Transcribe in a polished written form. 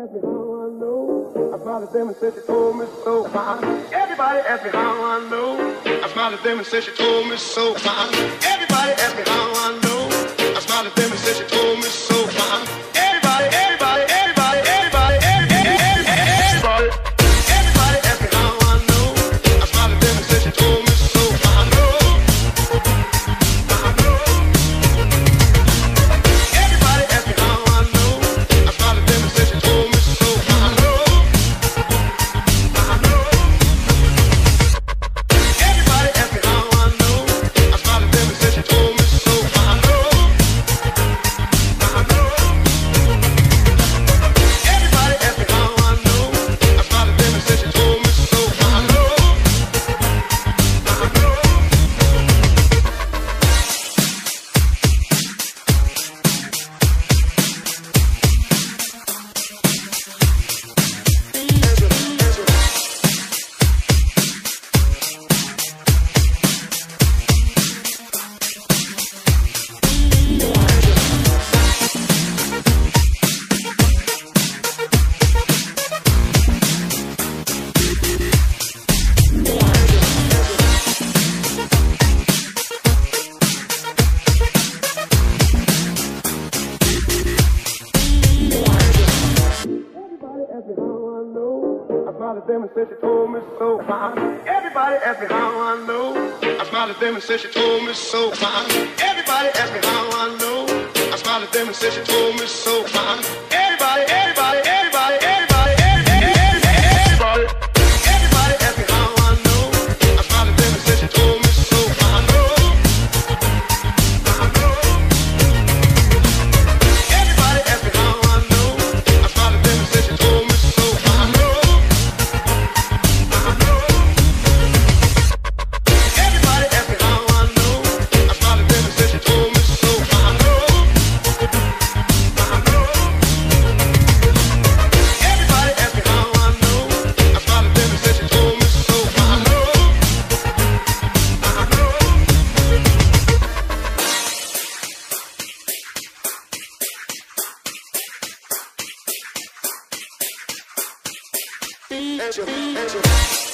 asked me how I know. I smiled at them and said she told me so. Everybody asked me how I know. I smiled at them and said she told me so. Everybody asked me how I know. I smiled at them and said she told me so. Everybody, everybody, everybody, everybody, everybody, everybody asked me how I know. I smiled at them and said she told me so. I know. Everybody asked me how I know. I smiled at them and said she told me so. I know. Everybody asked me how I know. I smiled at them and said she told me so. I know. Everybody asked me how I know. I smiled at them and said she told me so. I know. Them and said she told me so. Everybody asked me how I know. I smiled at them and said she told me so. Everybody asked me how I know. I smiled at them and said she told me so. Everybody, everybody, everybody, everybody, everybody, everybody asked me how I know. I smiled at them and said she told me so. I know. Everybody asked me how I know. I smiled at them and said she told me so. I know. Everybody asked me how I know. I smiled at them and said she told me so. I know. Everybody asked me how I know. I smiled at them and said she told me so. I know. Answer.